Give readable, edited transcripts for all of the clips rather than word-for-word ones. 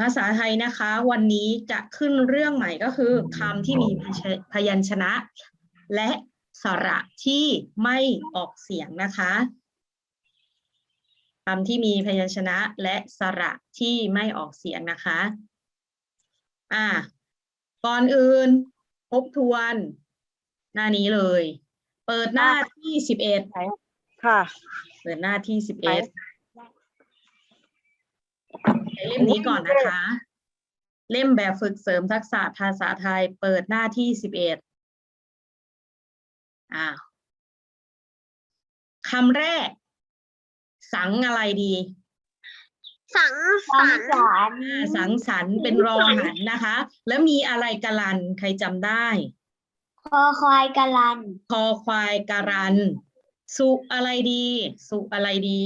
ภาษาไทยนะคะวันนี้จะขึ้นเรื่องใหม่ก็คือคำที่มีพยัญชนะและสระที่ไม่ออกเสียงนะคะคำที่มีพยัญชนะและสระที่ไม่ออกเสียงนะคะก่อนอื่นทบทวนหน้านี้เลยเปิดหน้าที่11ค่ะเปิดหน้าที่11ในเล่มนี้ก่อนนะคะเล่มแบบฝึกเสริมทักษะภาษาไทยเปิดหน้าที่11คำแรกสังอะไรดีสังสรรค์สังสรรค์เป็นรอหันนะคะ แล้วมีอะไรกะลันใครจำได้คอควายกะลันคอควายการันสุอะไรดีสุอะไรดี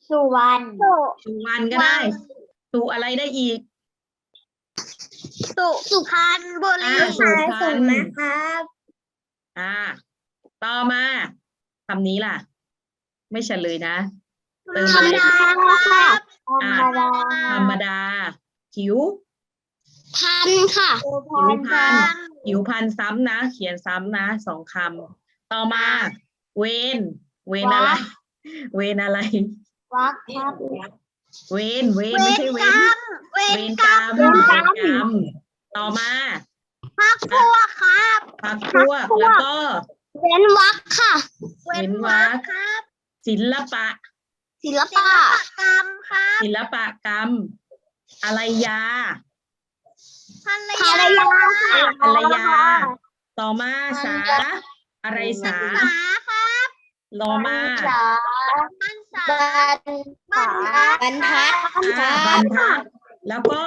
สุวรรณสุวรรณก็ได้สุอะไรได้อีกสุพรรณบุรีสุพรรณนะครับ ต่อมาคำนี้ล่ะไม่เฉลยนะเติม ธรรม เลย ดาครับธรรมดาผิว พันค่ะ ผิวพันซ้ำนะเขียนซ้ำนะ2 คำต่อมาเวนอะไรเวนอะไรวักครับเวนไม่ใช่เวนเวนกรรมต่อมาพักพวกครับ พักพวกแล้วก็เว้นวรรคค่ะ เว้นวรรคครับศิลปะกรรมครับ ศิลปกรรมอะไรยาภรรยาภรรยาต่อมาสาอะไรสาครับรอมาบรรทัดแล้วก็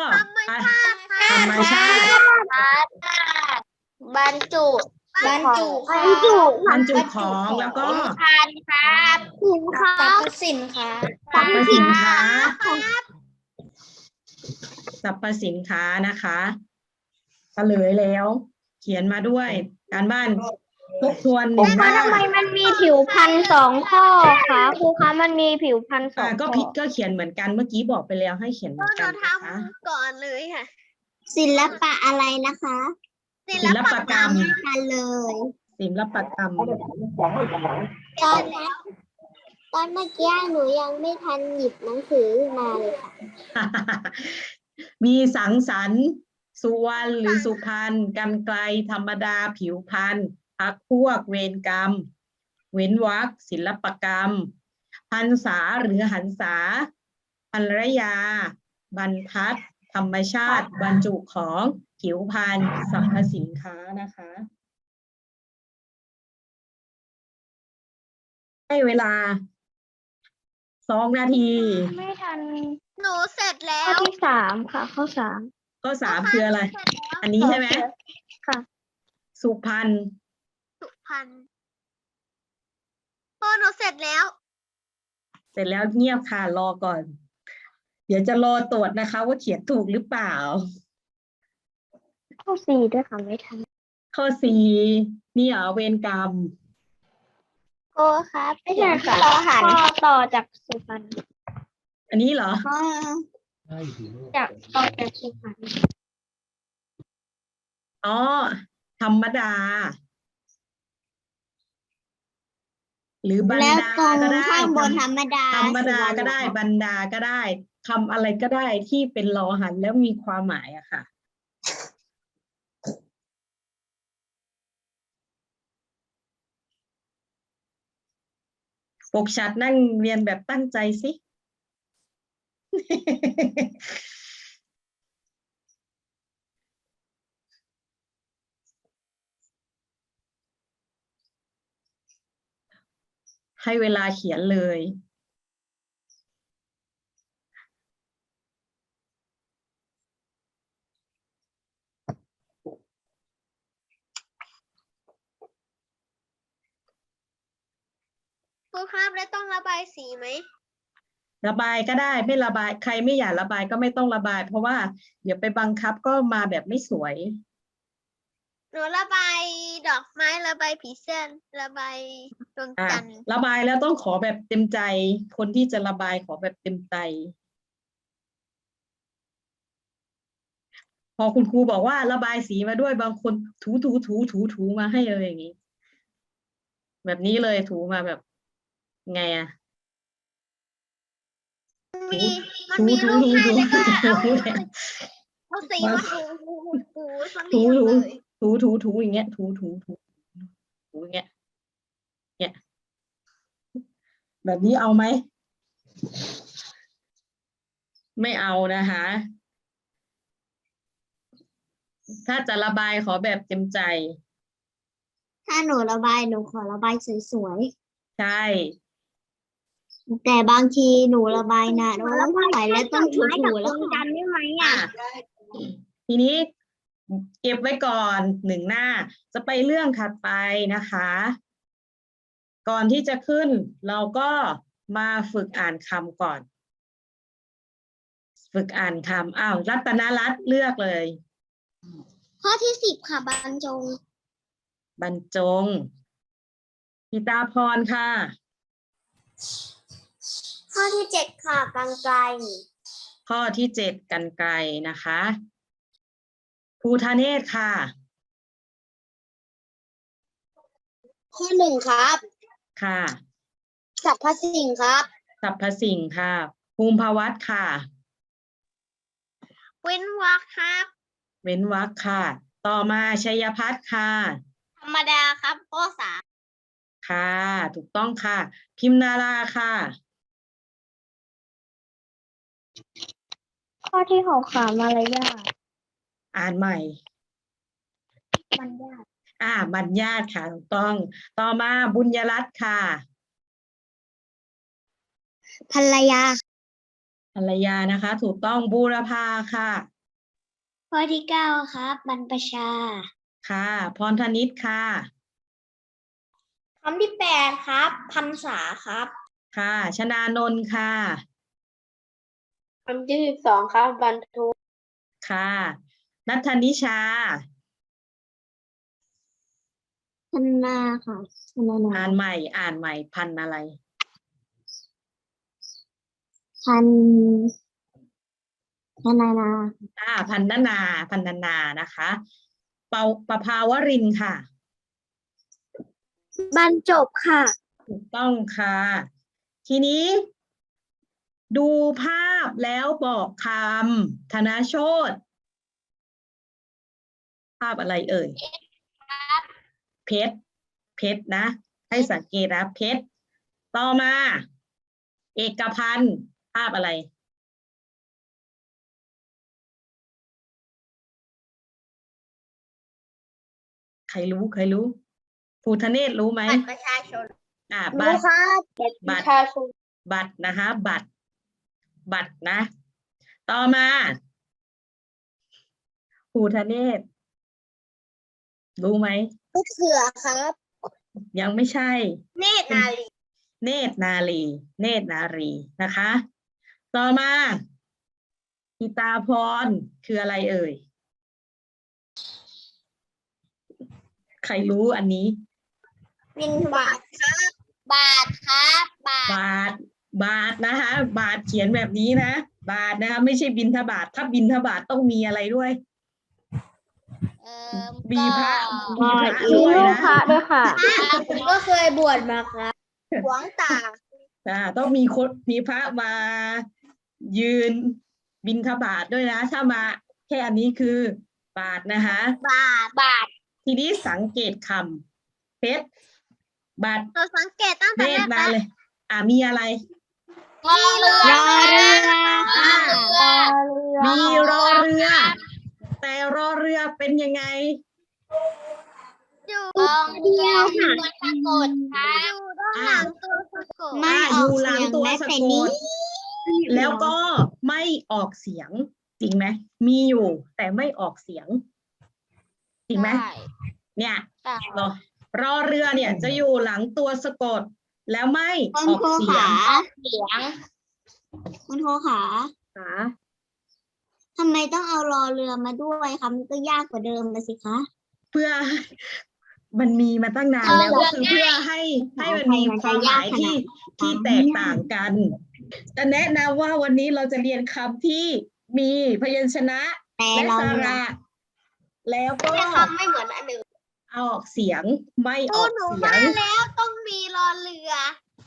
ธรธรรมชาติบรรจุของแล้วก็พันครับสรรพสินค้าสรรพสินค้านะคะเฉลยแล้วเขียนมาด้วยการบ้านทบทวน1 หน้าทำไมมันมีผิวพันธุ์2 ข้อคะครูคะมันมีผิวพันธุ์2 ข้อก็ผิดก็เขียนเหมือนกันเมื่อกี้บอกไปแล้วให้เขียนเหมือนกันนะคะก่อนเลยค่ะศิลปะอะไรนะคะศิลปกรรมกันเลยศิลปกรรมตอนเมื่อกี้หนูยังไม่ทันหยิบหนังสือมาเลยค่ะ มีสังสรรค์สุวรรณหรือสุพรรณกรรไกรธรรมดาผิวพรรณพรรคพวกเวรกรรมเว้นวรรคศิลปกรรมพรรษาหรือหันษาภรรยาบรรทัดธรรมชาติบรรจุของผิวพรรณสรรพสินค้านะคะให้เวลา2 นาทีไม่ทันหนูเสร็จแล้วข้อที่3ค่ะข้อ3ข้อ3คืออะไรอันนี้ใช่ไหมค่ะสุพรรณพอหนูเสร็จแล้วเงียบค่ะรอก่อนเดี๋ยวจะรอตรวจนะคะว่าเขียนถูกหรือเปล่าข้อ4ด้วยค่ะไม่ทันข้อ4นี่เหรอเวรกรรมโอ้ครับไม่ใช่ค่ะข้อต่อจากสุพรรณอันนี้เหรอจากต่อจากสุพรรณธรรมดาหรือบรรดาก็ได้ข้างบนธรรมดาก็ได้บรรดาก็ได้คำอะไรก็ได้ที่เป็นรอหันแล้วมีความหมายอะค่ะปกชัดนั่งเรียนแบบตั้งใจสิ ให้เวลาเขียนเลยครูครับแล้วต้องระบายสีไหมระบายก็ได้ไม่ระบายใครไม่อยากระบายก็ไม่ต้องระบายเพราะว่าเดี๋ยวไปบังคับก็มาแบบไม่สวยหนูระบายดอกไม้ระบายผีเสื้อระบายดวงจันทร์ระบายแล้วต้องขอแบบเต็มใจคนที่จะระบายขอแบบเต็มใจ พอคุณครูบอกว่าระบายสีมาด้วยบางคนถูมาให้เลยอย่างนี้แบบนี้เลยถูมาแบบไงอะถู มันมีรูปให้แล้วก็เอา ถู เอาสีมาถูสนิ ถู ทเลย ถูอย่างเงี้ยถูอย่างเงี้ยเนี่ยแบบนี้เอาไหมไม่เอานะคะ ถ้าจะระบายขอแบบเต็มใจ ถ้าหนูระบายหนูขอระบายสวย ใช่ ๆแต่บางทีหนูระบายนานโอ้ไม่ไหวแล้วต้องถูๆแล้วกันได้ไหม อ่ะทีนี้เก็บไว้ก่อนหนึ่งหน้า จะไปเรื่องถัดไปนะคะ ก่อนที่จะขึ้นเราก็มาฝึกอ่านคำก่อน ฝึกอ่านคำอ้าวรัตนรัตน์เลือกเลย ข้อที่10ค่ะบรรจง บรรจงพิตาพรค่ะ ข้อที่7ค่ะกรรไกร ข้อที่7กรรไกรนะคะภูทะเนศค่ะ ข้อ1ครับ ค่ะ สรรพสิ่งครับ สรรพสิ่งค่ะภูมิภวัตค่ะ เว้นวรรคครับ เว้นวรรคค่ะ ต่อมาชัยพัฒน์ค่ะ ธรรมดาครับข้อ3 ค่ะ ถูกต้องค่ะ พิมนาราค่ะ ข้อที่6ค่ะมารยาท อ่านใหม่ บรรยาท บัญญัติค่ะ ถูกต้อง ต่อมาบุญยรัตน์ค่ะ ภรรยา ภรรยานะคะ ถูกต้องบูรพาค่ะ ข้อที่9ครับบรรพชา ค่ะ พรธนิตค่ะ คำที่8ครับพรรษาครับ ค่ะ ชนานนท์ค่ะ คำที่12ครับบรรทุก ค่ะ นัทธนิชา พนาค่ะพนา อ่านใหม่ พันอะไร พันพนานา พันนานะคะ ประภาวรินทร์ค่ะ บรรจบค่ะ ถูกต้องค่ะ ทีนี้ดูภาพแล้วบอกคำธนโชติภาพอะไรเอ่ย เพชร เพชรนะ ให้สังเกตนะเพชร ต่อมา เอกพันธ์ภาพอะไร ใครรู้ภูทะเนศรู้ไหม บัตรประชาชน บัตร ครับบัตรประชาชน บัตรนะคะ บัตรนะ ต่อมาภูทะเนศรู้ไหม ลูกเสือครับ ยังไม่ใช่ เนตรนารี เนตรนารีนะคะ ต่อมาอิตาพรคืออะไรเอ่ย ใครรู้อันนี้ บินบาทครับ บาทครับ บาทนะคะ บาทเขียนแบบนี้นะ บาทนะคะ ไม่ใช่บิณฑบาตถ้าบิณฑบาตต้องมีอะไรด้วย มีพระด้วยนะ พระด้วยค่ะผมก็เคยบวชมาครับหลวงตา ต้องมีพระมายืนบิณฑบาตด้วยนะ ถ้ามาแค่อันนี้คือบาทนะคะ บาท ทีนี้สังเกตคำเพชรบาท เราสังเกตตั้ง เน แต่ ตรนาเลย มีอะไร มีเรือ มีรอเรือ แต่รอเรือเป็นยังไง อยู่เดียวค่ะตัวสะกดค่ะอยู่ด้านหลังตัวสะกด อยู่หลังตัวสะกด แล้วก็ไม่ออกเสียง จริงไหม มีอยู่แต่ไม่ออกเสียง จริงไหม เนี่ยรอเรือเนี่ยจะอยู่หลังตัวสะกด แล้วไม่ออกเสียง คุณโทขาทำไมต้องเอารอเรือมาด้วยคะมันก็ยากกว่าเดิมเลยสิคะ เพื่อมันมีมาตั้งนานแล้วก็คือเพื่อให้มันมีความหมายที่แตกต่างกันจะแนะนำว่าวันนี้เราจะเรียนคำที่มีพยัญชนะ แต่ และ เรา สระแล้วก็ คำไม่เหมือนอันอื่น ออกเสียงไม่ออกเสียง แล้วต้องมีรอเรือ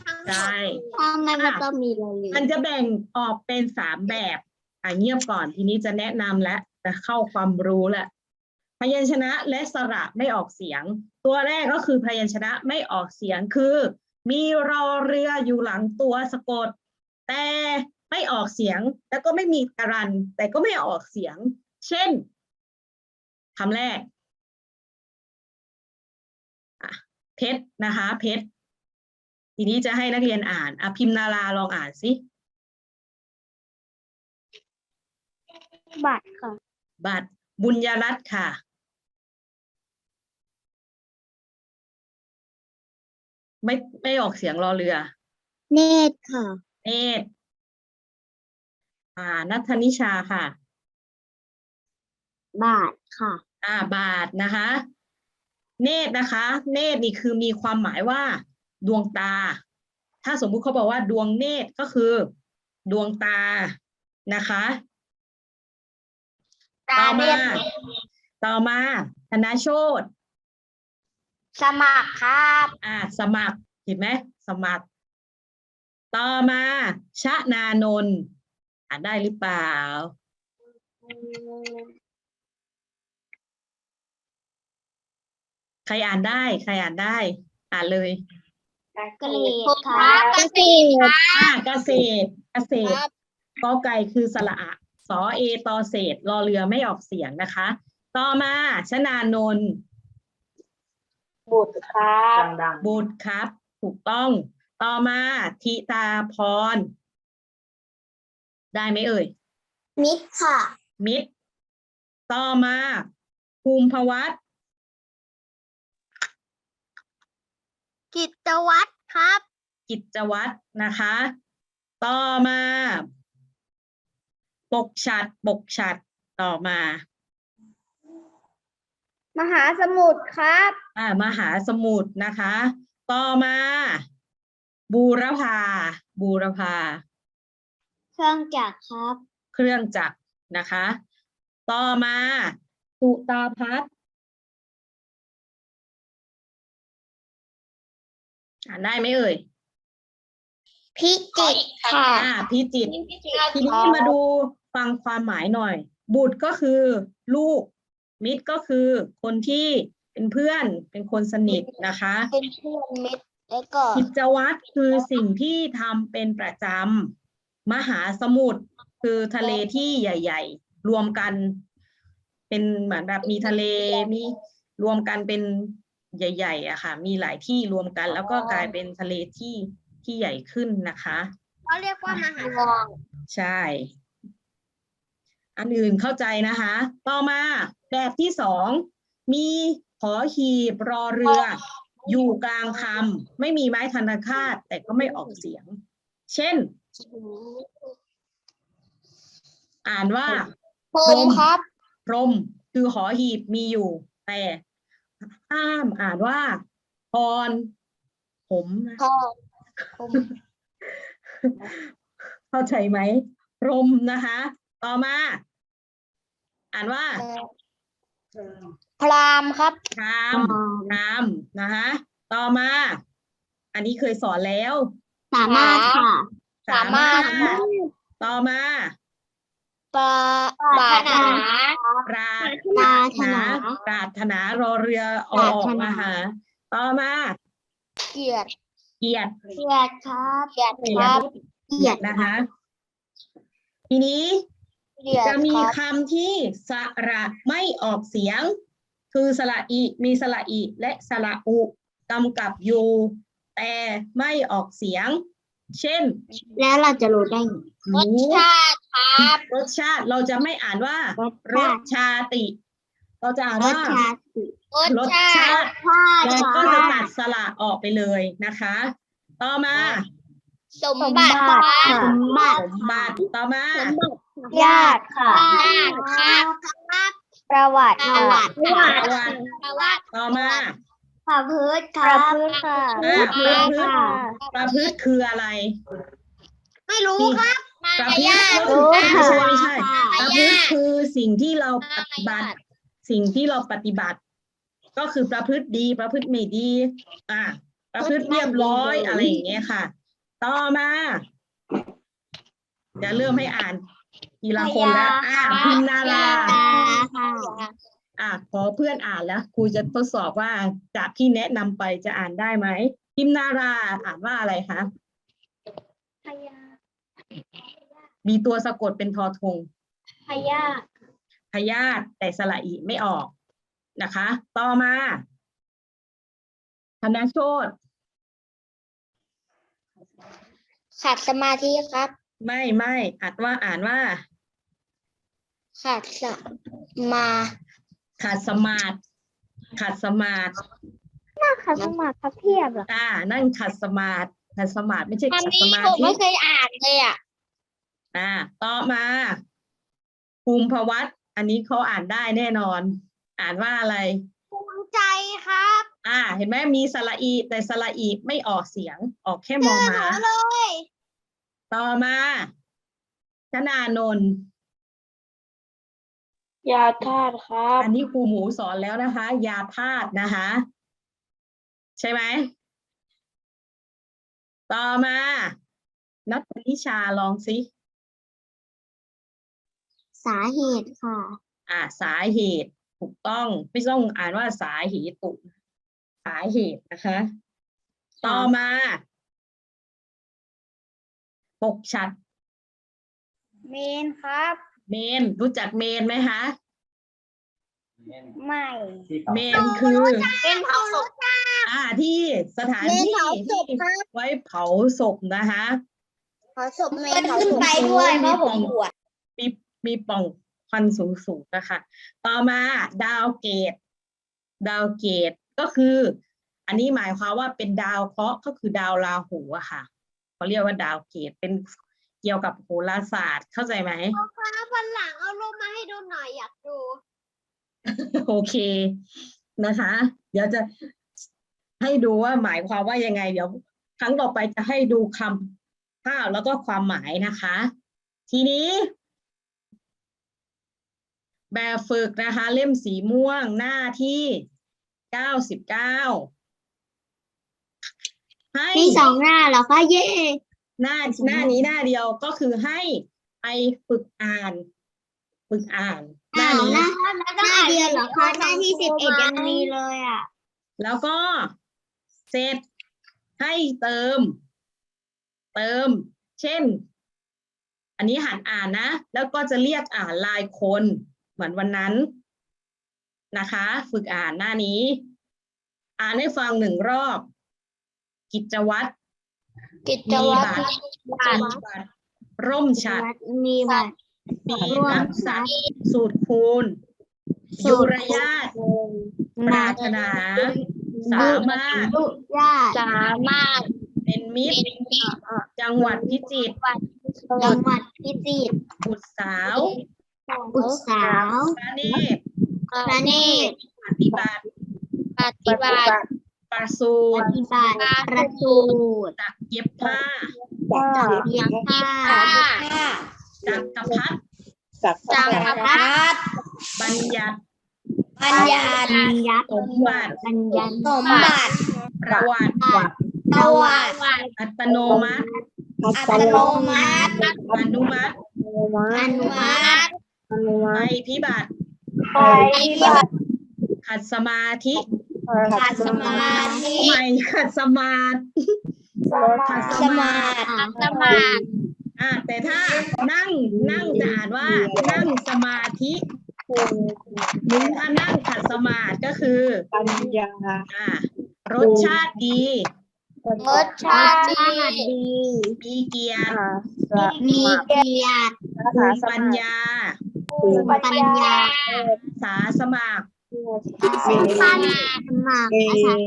ทั้งหมด ใช่ ทำไมมันต้องมีรอเรือ มันจะแบ่งออกเป็น3แบบเงียบก่อนทีนี้จะแนะนำแล้วจะเข้าความรู้แล้วพยัญชนะและสระไม่ออกเสียง ตัวแรกก็คือพยัญชนะไม่ออกเสียงคือ มีรอเรืออยู่หลังตัวสะกด แต่ไม่ออกเสียงแล้วก็ไม่มีการันแต่ก็ไม่ออกเสียง เช่นคำแรกเพชรนะคะเพชรทีนี้จะให้นักเรียนอ่านพิมพ์นาราลองอ่านสิ บัตรค่ะ บัตรบุญยรัตน์ค่ะไม่ออกเสียงรอเรือ เนตรค่ะ เนตรนัทธนิชาค่ะ บาทค่ะ บาทนะคะ เนตรนะคะ เนตรนี่คือมีความหมายว่า ดวงตา ถ้าสมมุติเขาบอกว่าดวงเนตรก็คือ ดวงตานะคะ ต่อมาธนโชติ สมัครครับ สมัครเห็นไหมสมัคร ต่อมาชนานนท์อ่านได้หรือเปล่า ใครอ่านได้ ใครอ่านได้ อ่านเลย เกษตรครับเกษตร เกษตรกอไก่คือสระอะสอเอตอเศษรอเรือไม่ออกเสียงนะคะ ต่อมาชนานนท์ บุตรครับ บุตรครับ ถูกต้อง ต่อมาธิตาพร ได้ไหมเอ่ย มิตรค่ะ มิตร ต่อมาภูมิภวัตร กิจวัตรครับ กิจวัตรนะคะ ต่อมาปกฉัดต่อมา มหาสมุทรครับ มหาสมุทรนะคะ ต่อมาบูรพา เครื่องจักรครับ เครื่องจักรนะคะ ต่อมาสุตาพัฒน์อ่านได้ไหมเอ่ย พิจิตรค่ะ พิจิตรทีนี้มาดูฟังความหมายหน่อย บุตรก็คือลูก มิตรก็คือคนที่เป็นเพื่อนเป็นคนสนิทนะคะ เป็นเพื่อนมิตรแล้วก็ กิจวัตรคือสิ่งที่ทำเป็นประจำ มหาสมุทรคือทะเลที่ใหญ่ๆรวมกันเป็นเหมือนแบบมีทะเลมีรวมกันเป็นใหญ่ๆอะค่ะมีหลายที่รวมกันแล้วก็กลายเป็นทะเลที่ใหญ่ขึ้นนะคะ เขาเรียกว่ามหาสมุทร ใช่ อันอื่นเข้าใจนะคะ ต่อมาแบบที่2มีหอหีบรอเรืออยู่กลางคำไม่มีไม้ทันตคาตแต่ก็ไม่ออกเสียง เช่น อ่านว่า ผมครับ พรหมคือหอหีบมีอยู่ แต่ห้ามอ่านว่าพรผมนะ พ่อผม เข้าใจไหมพรหมนะคะ ต่อมา อ่านว่า พรามครับ พรามนะคะ ต่อมา อันนี้เคยสอนแล้ว สามารถค่ะ สามารถต่อมาปรารถนา ปรารถนารอเรือออกมาหา ต่อมา เกียรติ เกียรติ ครับ เกียรตินะคะ ทีนี้จะมีคำที่สระไม่ออกเสียง คือสระอิมีสระอิและสระอุกำกับอยู่แต่ไม่ออกเสียง เช่น แล้วเราจะรู้ได้ไง รสชาติ ครับ รสชาติเราจะไม่อ่านว่าร ส สชาติ เราจะอ่าน ร ว่า สชาติ รสชาติเราก็จะตัดสระออกไปเลยนะคะ ต่อมา สมบัติ สมบัติต่อมา ญาติค่ะประวัติ ต่อมา ประพฤติค่ะ ประพฤติคืออะไร ไม่รู้ครับ น ประพฤติก็คือไม่ใช่ประพฤติคือสิ่งที่เราปฏิบัติ สิ่งที่เราปฏิบัติ ก็คือประพฤติดีประพฤติไม่ดีประพฤติเรียบร้อยอะไรอย่างเงี้ยค่ะ ต่อมาจะเริ่มให้อ่านทีละคนแล้วพิมนาราขอเพื่อนอ่านแล้วครูจะทดสอบว่าจากที่แนะนำไปจะอ่านได้ไหมพิมนาราอ่านว่าอะไรคะมีตัวสะกดเป็นทอทงพยาธิแต่สระอีไม่ออกนะคะ ต่อมาธนโชติขัดสมาธิครับไม่อ่านว่าขัดสมา ขัดสมาธิขัดสมาธิครับเทียบเหรอนั่นขัดสมาธิไม่ใช่ขัดสมาธิผมไม่เคยอ่านเลยต่อมาภูมิภวัตอันนี้เขาอ่านได้แน่นอน อ่านว่าอะไรภูมิใจครับเห็นไหมมีสระอีแต่สระอีไม่ออกเสียงออกแค่มอม้าเลยต่อมาชนานนท์ยาธาตุครับอันนี้ครูหมูสอนแล้วนะคะ ยาธาตุนะคะ ใช่ไหมต่อมานัทนิชาลองสิสาเหตุค่ะสาเหตุถูกต้องไม่ต้องอ่านว่าสาเหตุสาเหตุนะคะต่อมาปกฉัตรเมนครับเมนรู้จักเมนไหมคะไม่เมนคือเป็นเผาศพที่สถานที่ไว้เผาศพนะคะเผาศพเมนขึ้นไปด้วยเพราะผมปวดมีปล่องควันสูงนะคะต่อมาดาวเกตก็คืออันนี้หมายความว่าเป็นดาวเคราะห์ก็คือดาวราหูอะค่ะเขาเรียกว่าดาวเกตเป็นเกี่ยวกับโหราศาสตร์เข้าใจไหมคะวันหลังเอาลงมาให้ดูหน่อยอยากดูโอเคนะคะ เดี๋ยวจะให้ดูว่าหมายความว่ายังไงเดี๋ยวครั้งต่อไปจะให้ดูคำข้าวแล้วก็ความหมายนะคะ ทีนี้แบบฝึกนะคะเล่มสีม่วงหน้าที่99ให้มี2 หน้าเหรอคะเย่หน้านี้หน้าเดียวก็คือให้ไปฝึกอ่านหน้านี้หน้าเดียวเหรอคะหน้าที่11ยังมีเลยแล้วก็เสร็จให้เติม เช่นอันนี้หัดอ่านนะแล้วก็จะเรียกอ่านลายคนเหมือนวันนั้นนะคะฝึกอ่านหน้านี้อ่านให้ฟัง1 รอบกิจวัตรมีบัตรร่มฉัตรมีบัตรปีนักษัตริย์สูตรคูณยุรญาติปรารถนาสามารถเป็นมิตรจังหวัดพิจิตรบุตรสาวพระเนตรปฏิบัติประสูติจักเย็บผ้าจักรพรรดิบัญญัติสมบัติประวัติอัตโนมัติอนุมัติไปพิบัติขัดสมาธิไม่ขัดสมาธิแต่ถ้านั่งจะอ่านว่านั่งสมาธิถ้านั่งขัดสมาธิก็คือปัญญารสชาติดีมีเกียรติปัญญาสาสมัคร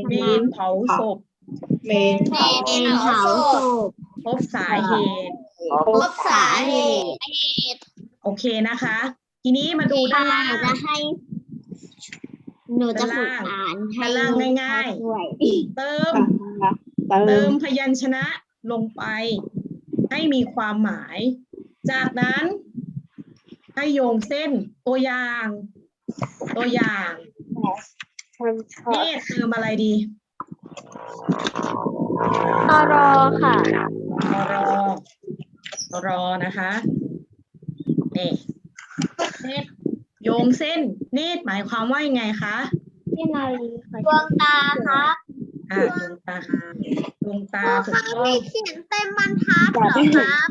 เมนเผาศพพบสาเหตุโอเคนะคะทีนี้มาดูด้านล่างหนูจะฝึกอ่านให้ ด้านล่างง่ายๆเติมพยัญชนะลงไปให้มีความหมาย จากนั้นให้โยงเส้นตัวอย่าง เนตรเติมอะไรดี ตรอค่ะ ตรอนะคะนี่เนตรโยงเส้น เนตรหมายความว่ายังไงคะ พี่นาลีค่ะดวงตาครับ ดวงตาถูกต้อง เขียนเต็มบรรทัดเหรอครับ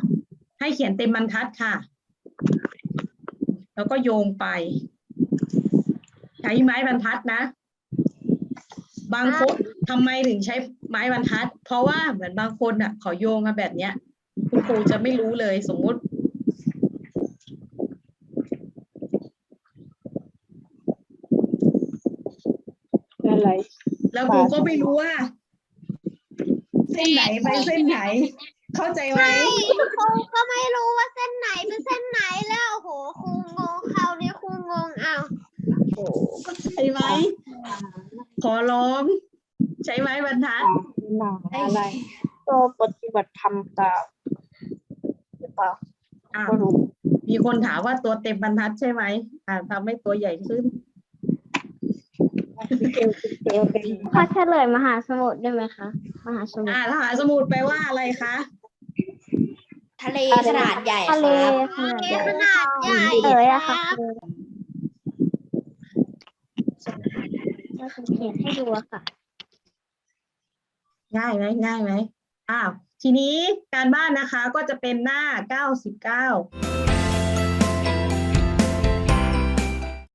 ให้เขียนเต็มบรรทัดค่ะ แล้วก็โยงไป ใช้ไม้บรรทัดนะ บางคนทำไมถึงใช้ไม้บรรทัด เพราะว่าเหมือนบางคนอ่ะเขาโยงมาแบบเนี้ย คุณครูจะไม่รู้เลยสมมุติ อะไร แล้วครูก็ไม่รู้ว่า เส้นไหนไปเส้นไหน เข้าใจไหม ครูก็ไม่รู้ว่าเส้นไหนเป็นเส้นไหนแล้วโอ้โหครูงงคราวนี้ครูงงเอา เข้าใจไหม ขอร้อง ใช้ไม้บรรทัด หนาอะไรก็ปฏิบัติธรรมตามหรือเปล่า อ่ะ ก็รู้ มีคนถามว่าตัวเต็มบรรทัดใช่ไหมทำให้ตัวใหญ่ขึ้น เจอเป็น ขอเฉลยมหาสมุทรได้ไหมคะ มหาสมุทร มหาสมุทรแปลว่าอะไรคะ ทะเลขนาดใหญ่ค ทะเล รับ ขนาดใหญ่เลยอะค่ะเราจะเขียนให้ดูอะค่ะ ง่ายไหม ทีนี้การบ้านนะคะก็จะเป็นหน้า 99